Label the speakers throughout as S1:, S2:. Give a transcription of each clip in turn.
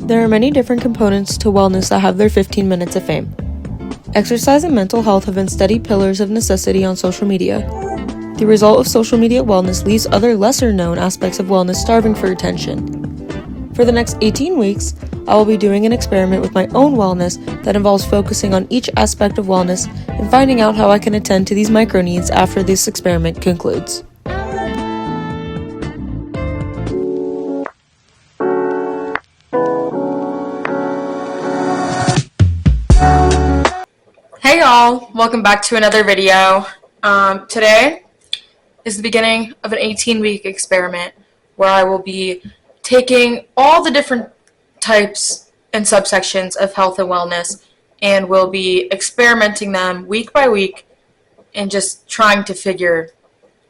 S1: There are many different components to wellness that have their 15 minutes of fame. Exercise and mental health have been steady pillars of necessity on social media. The result of social media wellness leaves other lesser-known aspects of wellness starving for attention. For the next 18 weeks, I will be doing an experiment with my own wellness that involves focusing on each aspect of wellness and finding out how I can attend to these micro needs after this experiment concludes.
S2: Hey y'all, welcome back to another video. Today is the beginning of an 18-week experiment where I will be taking all the different types and subsections of health and wellness and will be experimenting them week by week and just trying to figure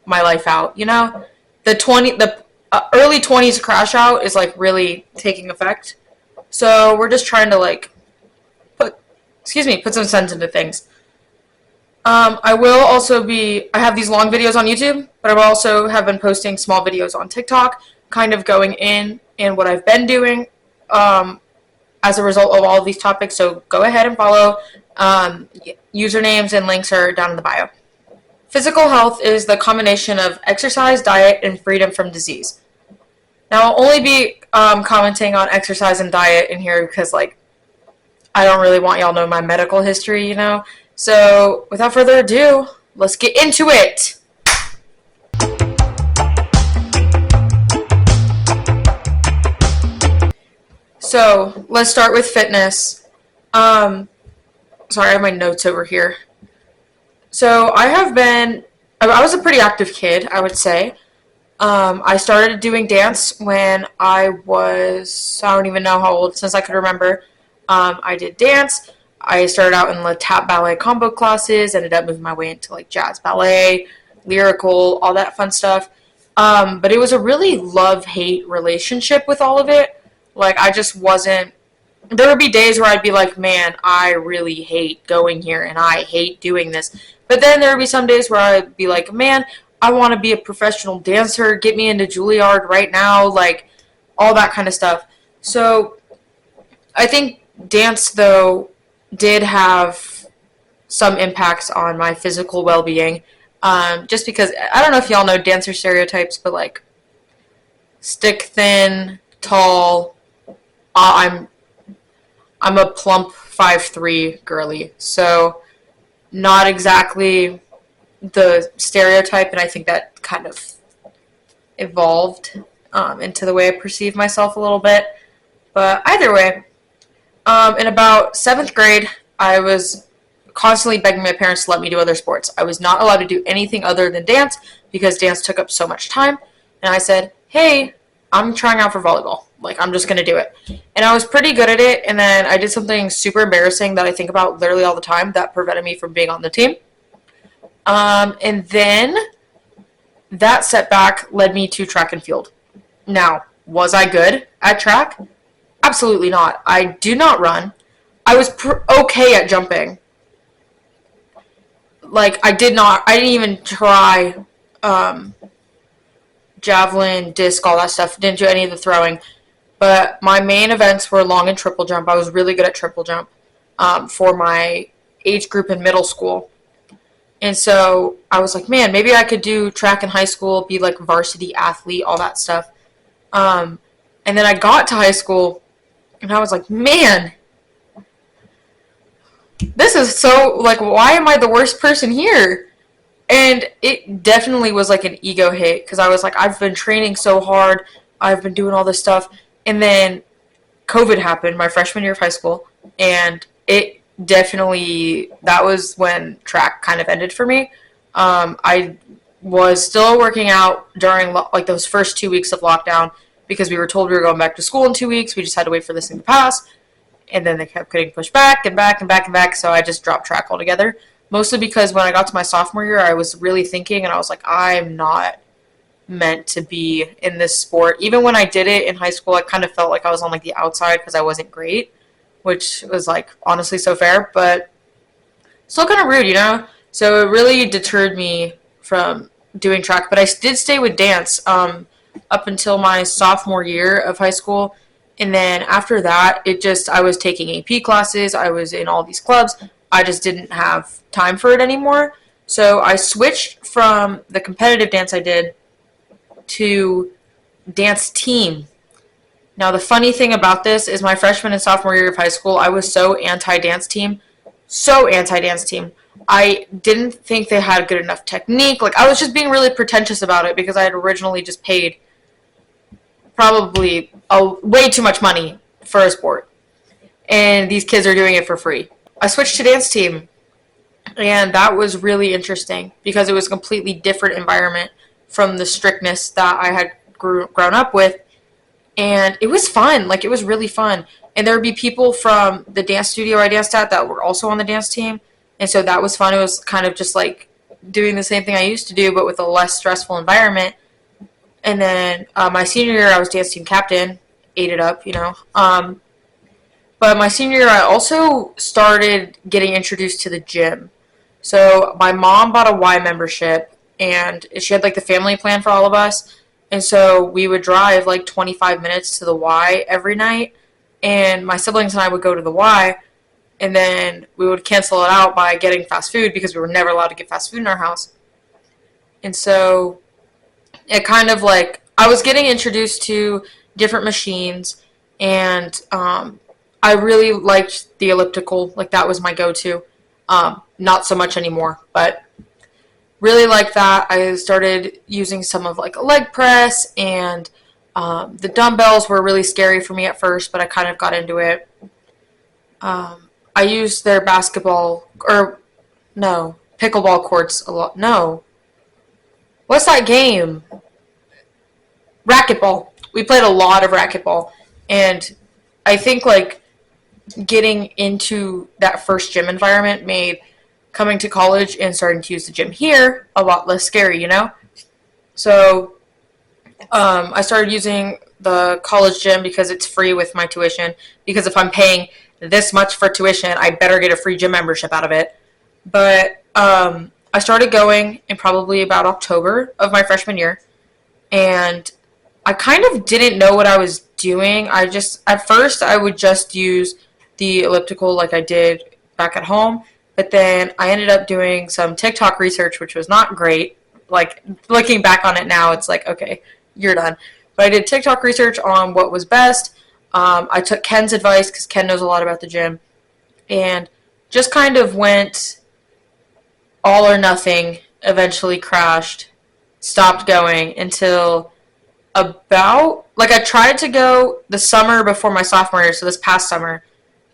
S2: my life out. You know, the early 20s crash out is like really taking effect. So we're just trying to put some sense into things. I have these long videos on YouTube, but I will also have been posting small videos on TikTok, kind of going in and what I've been doing as a result of all of these topics. So go ahead and follow. Usernames and links are down in the bio. Physical health is the combination of exercise, diet, and freedom from disease. Now, I'll only be commenting on exercise and diet in here because, I don't really want y'all to know my medical history, you know? So, without further ado, let's get into it! So, let's start with fitness. Sorry, I have my notes over here. So, I was a pretty active kid, I would say. I started doing dance when I don't even know how old, since I could remember. I did dance. I started out in the tap ballet combo classes, ended up moving my way into jazz ballet, lyrical, all that fun stuff. But it was a really love-hate relationship with all of it. I just wasn't, there would be days where I'd be like, man, I really hate going here and I hate doing this. But then there would be some days where I'd be like, man, I want to be a professional dancer, get me into Juilliard right now, all that kind of stuff. So I think dance, though, did have some impacts on my physical well-being, just because, I don't know if y'all know dancer stereotypes, but, stick thin, tall, I'm a plump 5'3" girly, so not exactly the stereotype, and I think that kind of evolved into the way I perceive myself a little bit, but either way, in about 7th grade, I was constantly begging my parents to let me do other sports. I was not allowed to do anything other than dance because dance took up so much time. And I said, hey, I'm trying out for volleyball. I'm just going to do it. And I was pretty good at it. And then I did something super embarrassing that I think about literally all the time that prevented me from being on the team. And then that setback led me to track and field. Now, was I good at track? Absolutely not. I do not run. I was okay at jumping. I didn't even try javelin, disc, all that stuff. Didn't do any of the throwing. But my main events were long and triple jump. I was really good at triple jump for my age group in middle school. And so I was like, man, maybe I could do track in high school, be varsity athlete, all that stuff. And then I got to high school, and I was like, man, this is so, why am I the worst person here? And it definitely was an ego hit, because I was like, I've been training so hard, I've been doing all this stuff, and then COVID happened my freshman year of high school, and it definitely, that was when track kind of ended for me. I was still working out during, those first 2 weeks of lockdown, because we were told we were going back to school in 2 weeks. We just had to wait for this thing to pass. And then they kept getting pushed back and back and back and back. So I just dropped track altogether. Mostly because when I got to my sophomore year, I was really thinking, and I was like, I'm not meant to be in this sport. Even when I did it in high school, I kind of felt like I was on the outside because I wasn't great, which was honestly so fair, but still kind of rude, you know? So it really deterred me from doing track. But I did stay with dance up until my sophomore year of high school, And then after that, I was taking AP classes, I was in all these clubs. I just didn't have time for it anymore. So I switched from the competitive dance I did to dance team. Now, the funny thing about this is my freshman and sophomore year of high school, I was so anti dance team. So anti dance team. I didn't think they had good enough technique. Like, I was just being really pretentious about it because I had originally just paid probably way too much money for a sport. And these kids are doing it for free. I switched to dance team, and that was really interesting because it was a completely different environment from the strictness that I had grown up with. And it was fun. Like, it was really fun. And there would be people from the dance studio I danced at that were also on the dance team. And so that was fun. It was kind of just like doing the same thing I used to do, but with a less stressful environment. And then my senior year, I was dance team captain, ate it up, you know. But my senior year, I also started getting introduced to the gym. So my mom bought a Y membership, and she had like the family plan for all of us. And so we would drive like 25 minutes to the Y every night. And my siblings and I would go to the Y, and then we would cancel it out by getting fast food because we were never allowed to get fast food in our house. And so it kind of like I was getting introduced to different machines, and I really liked the elliptical. Like, that was my go-to. Not so much anymore, but really liked that. I started using some of like a leg press, and the dumbbells were really scary for me at first, but I kind of got into it. I used their pickleball courts a lot. No. What's that game? Racquetball. We played a lot of racquetball. And I think like getting into that first gym environment made coming to college and starting to use the gym here a lot less scary, you know? So I started using the college gym because it's free with my tuition. Because if I'm paying this much for tuition, I better get a free gym membership out of it. But I started going in probably about October of my freshman year. And I kind of didn't know what I was doing. At first, I would just use the elliptical like I did back at home. But then I ended up doing some TikTok research, which was not great. Like, looking back on it now, it's like, okay, you're done. But I did TikTok research on what was best. I took Ken's advice because Ken knows a lot about the gym. And just kind of went all or nothing, eventually crashed, stopped going until I tried to go the summer before my sophomore year, so this past summer.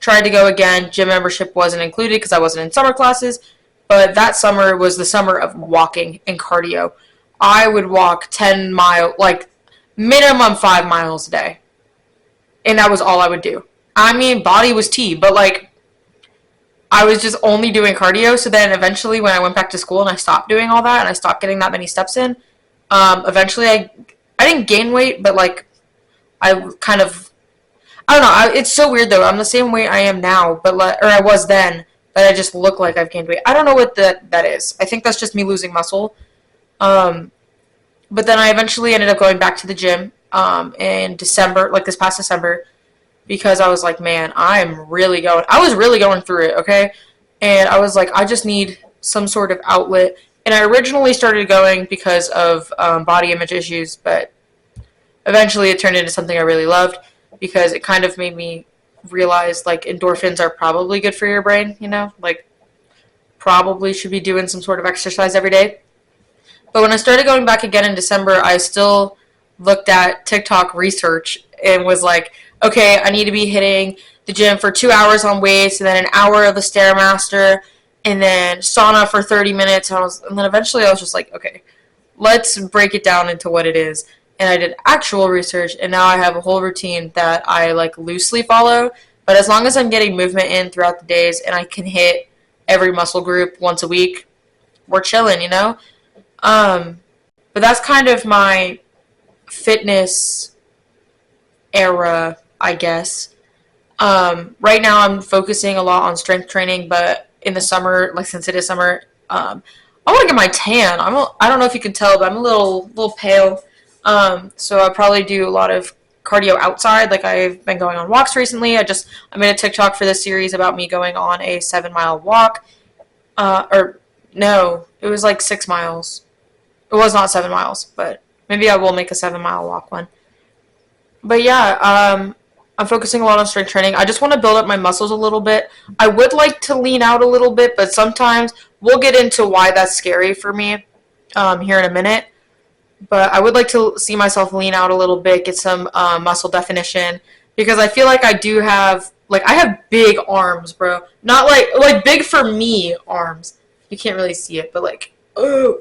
S2: Tried to go again. Gym membership wasn't included because I wasn't in summer classes. But that summer was the summer of walking and cardio. I would walk 10 miles, like minimum 5 miles a day. And that was all I would do. I mean, body was T, but like I was just only doing cardio. So then eventually when I went back to school and I stopped doing all that and I stopped getting that many steps in, eventually I didn't gain weight, but like I kind of, I don't know. It's so weird though. I'm the same weight I am now, or I was then, but I just look like I've gained weight. I don't know what that is. I think that's just me losing muscle. But then I eventually ended up going back to the gym in December, like this past December, because I was like, man, I was really going through it, okay? And I was like, I just need some sort of outlet. And I originally started going because of body image issues, but eventually it turned into something I really loved because it kind of made me realize, like, endorphins are probably good for your brain, you know? Like, probably should be doing some sort of exercise every day. But when I started going back again in December, I still looked at TikTok research and was like, okay, I need to be hitting the gym for 2 hours on weights and then an hour of the Stairmaster and then sauna for 30 minutes. And then eventually I was just like, okay, let's break it down into what it is. And I did actual research, and now I have a whole routine that I like loosely follow. But as long as I'm getting movement in throughout the days and I can hit every muscle group once a week, we're chilling, you know? But that's kind of my fitness era, I guess. Right now I'm focusing a lot on strength training, but in the summer, like since it is summer, I want to get my tan. I don't know if you can tell, but I'm a little pale. So I probably do a lot of cardio outside. Like I've been going on walks recently. I made a TikTok for this series about me going on a 7 mile walk. Or no, it was like 6 miles. It was not 7 miles, but maybe I will make a 7 mile walk one. But yeah, I'm focusing a lot on strength training. I just want to build up my muscles a little bit. I would like to lean out a little bit, but sometimes we'll get into why that's scary for me here in a minute. But I would like to see myself lean out a little bit, get some muscle definition, because I feel like I do have, like, I have big arms, bro. Not like big for me arms. You can't really see it, but like, oh,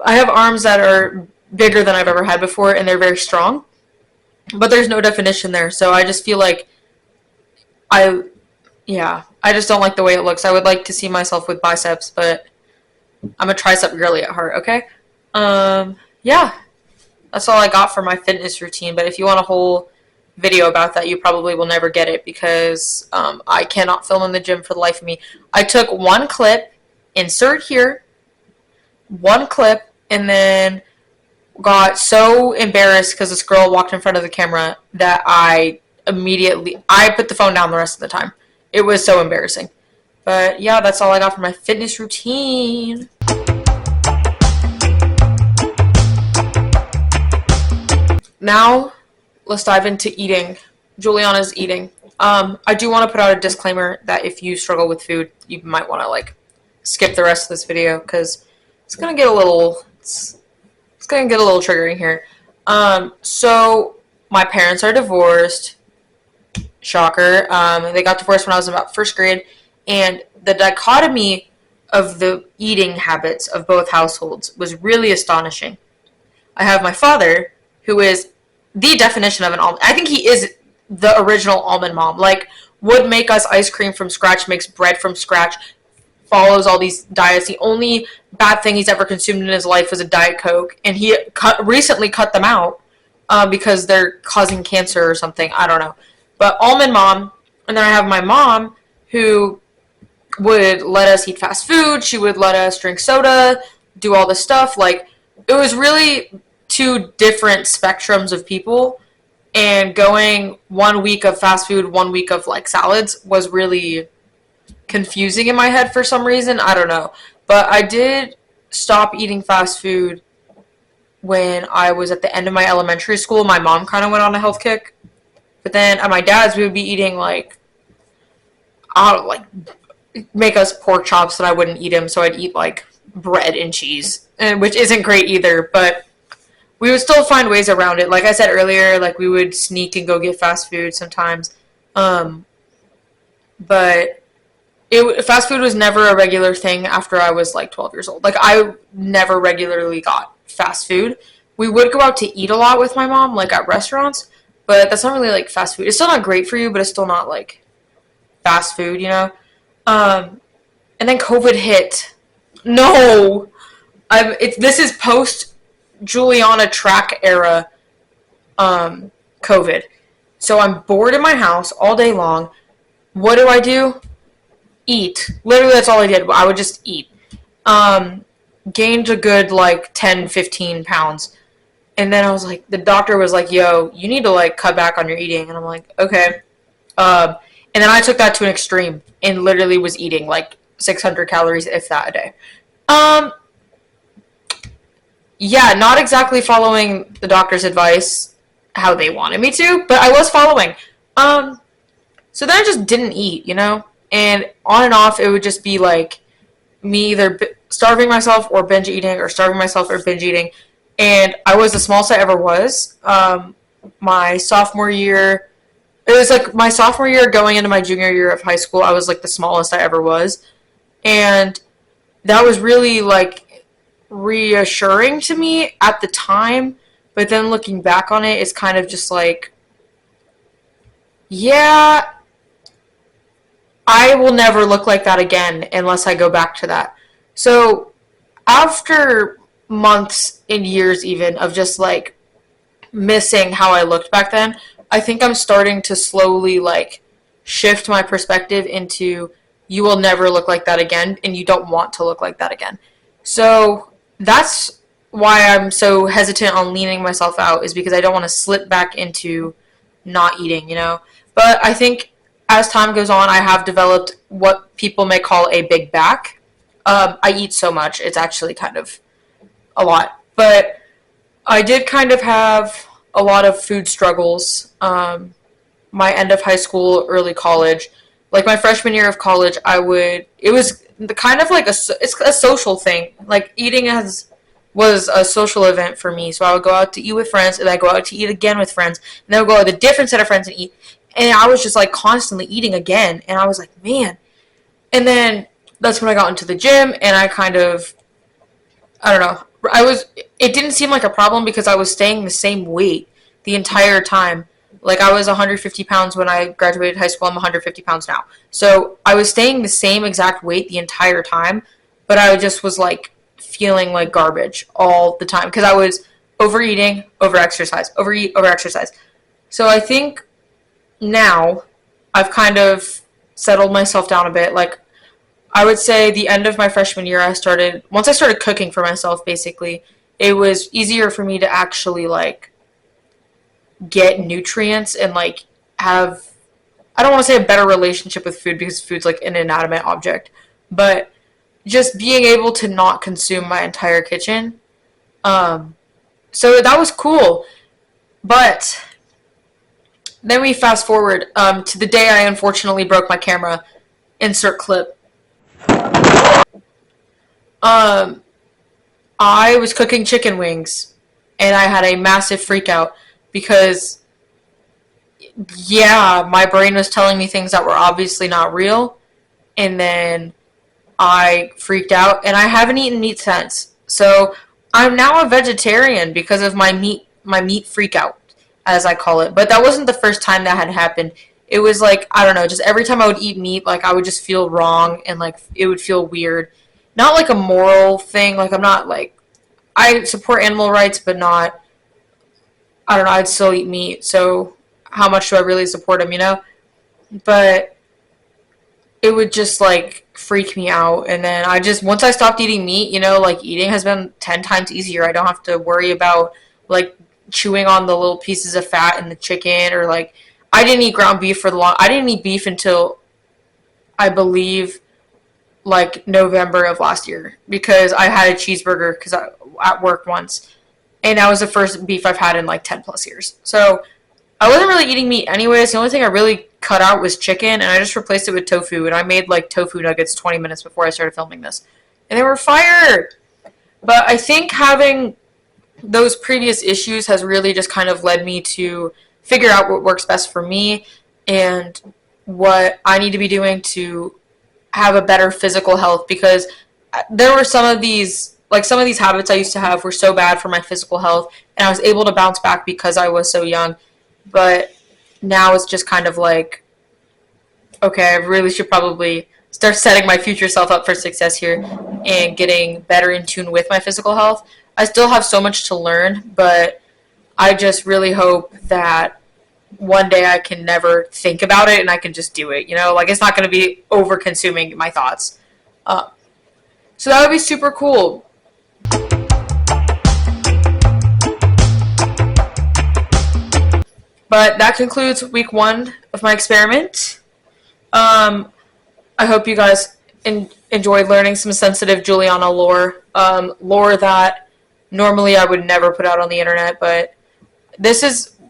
S2: I have arms that are bigger than I've ever had before, and they're very strong. But there's no definition there, so I just feel like I, yeah, I just don't like the way it looks. I would like to see myself with biceps, but I'm a tricep girly at heart, okay? Yeah, that's all I got for my fitness routine, but if you want a whole video about that, you probably will never get it because I cannot film in the gym for the life of me. I took one clip, insert here, one clip, and then got so embarrassed because this girl walked in front of the camera that I put the phone down the rest of the time. It was so embarrassing. But yeah, that's all I got for my fitness routine. Now, let's dive into eating. Juliana's eating. I do want to put out a disclaimer that if you struggle with food, you might want to like skip the rest of this video because it's gonna get a little triggering here. So my parents are divorced. Shocker. They got divorced when I was about first grade, and the dichotomy of the eating habits of both households was really astonishing. I have my father, who is the definition of an almond. I think he is the original almond mom. Like, would make us ice cream from scratch, makes bread from scratch, follows all these diets. The only bad thing he's ever consumed in his life was a Diet Coke, and he recently cut them out because they're causing cancer or something. I don't know. But almond mom, and then I have my mom, who would let us eat fast food. She would let us drink soda, do all this stuff. Like, it was really two different spectrums of people, and going 1 week of fast food, 1 week of like salads was really confusing in my head for some reason. I don't know. But I did stop eating fast food when I was at the end of my elementary school. My mom kind of went on a health kick. But then at my dad's, we would be eating like, I don't know, like, make us pork chops that I wouldn't eat them, so I'd eat like bread and cheese, which isn't great either, but we would still find ways around it. Like I said earlier, like we would sneak and go get fast food sometimes. But fast food was never a regular thing after I was like 12 years old. Like I never regularly got fast food. We would go out to eat a lot with my mom, like at restaurants, but that's not really like fast food. It's still not great for you, but it's still not like fast food, you know? And then COVID hit. No! This is post Juliana track era COVID. So I'm bored in my house all day long. What do? Eat. Literally, that's all I did. I would just eat. Gained a good like 10, 15 pounds. And then I was like, the doctor was like, yo, you need to like cut back on your eating. And I'm like, okay. And then I took that to an extreme and literally was eating like 600 calories, if that, a day. Yeah, not exactly following the doctor's advice how they wanted me to, but I was following. So then I just didn't eat, you know? And on and off, it would just be like me either starving myself or binge eating, or starving myself or binge eating. And I was the smallest I ever was. My sophomore year, it was like my sophomore year going into my junior year of high school, I was like the smallest I ever was. And that was really like reassuring to me at the time. But then looking back on it, it's kind of just like, yeah, I will never look like that again unless I go back to that. So after months and years even of just like missing how I looked back then, I think I'm starting to slowly like shift my perspective into you will never look like that again, and you don't want to look like that again. So that's why I'm so hesitant on leaning myself out is because I don't want to slip back into not eating, you know? But I think as time goes on, I have developed what people may call a big back. I eat so much, it's actually kind of a lot. But I did kind of have a lot of food struggles. My end of high school, early college, like my freshman year of college, it was the kind of like it's a social thing. Like eating was a social event for me. So I would go out to eat with friends, and I go out to eat again with friends, and then I would go out with a different set of friends and eat. And I was just like constantly eating again, and I was like, man. And then that's when I got into the gym, and I kind of, I don't know. It didn't seem like a problem because I was staying the same weight the entire time. Like I was 150 pounds when I graduated high school. I'm 150 pounds now. So I was staying the same exact weight the entire time, but I just was like feeling like garbage all the time because I was overeating, over exercise, overeat, over exercise. So I think now I've kind of settled myself down a bit. Like I would say the end of my freshman year, once I started cooking for myself, basically, it was easier for me to actually, like, get nutrients and, like, have, I don't want to say a better relationship with food because food's, like, an inanimate object, but just being able to not consume my entire kitchen. So that was cool. But then we fast forward to the day I unfortunately broke my camera. Insert clip. Um, I was cooking chicken wings, and I had a massive freak out because, yeah, my brain was telling me things that were obviously not real, and then I freaked out, and I haven't eaten meat since. So I'm now a vegetarian because of my meat freak out, as I call it. But that wasn't the first time that had happened. It was like, I don't know, just every time I would eat meat, like I would just feel wrong and like it would feel weird. Not like a moral thing, like I'm not like I support animal rights, but not, I don't know, I'd still eat meat. So how much do I really support them, you know? But it would just like freak me out. And then once I stopped eating meat, you know, like eating has been 10 times easier. I don't have to worry about like chewing on the little pieces of fat in the chicken or like, I didn't eat ground beef I didn't eat beef until I believe like November of last year because I had a cheeseburger at work once, and that was the first beef I've had in like 10 plus years. So I wasn't really eating meat anyways. The only thing I really cut out was chicken, and I just replaced it with tofu. And I made like tofu nuggets 20 minutes before I started filming this, and they were fire. But I think having those previous issues has really just kind of led me to figure out what works best for me and what I need to be doing to have a better physical health because there were some of these habits I used to have were so bad for my physical health and I was able to bounce back because I was so young. But now it's just kind of like, okay, I really should probably start setting my future self up for success here and getting better in tune with my physical health. I still have so much to learn, but I just really hope that one day I can never think about it and I can just do it. You know, like it's not going to be over consuming my thoughts. So that would be super cool. But that concludes week 1 of my experiment. I hope you guys enjoyed learning some sensitive Juliana lore. Lore that normally I would never put out on the internet, but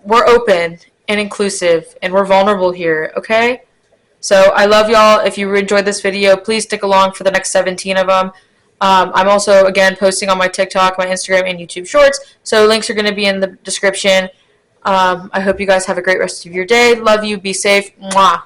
S2: we're open and inclusive, and we're vulnerable here, okay? So I love y'all. If you enjoyed this video, please stick along for the next 17 of them. I'm also, again, posting on my TikTok, my Instagram, and YouTube Shorts, so links are going to be in the description. I hope you guys have a great rest of your day. Love you. Be safe. Mwah.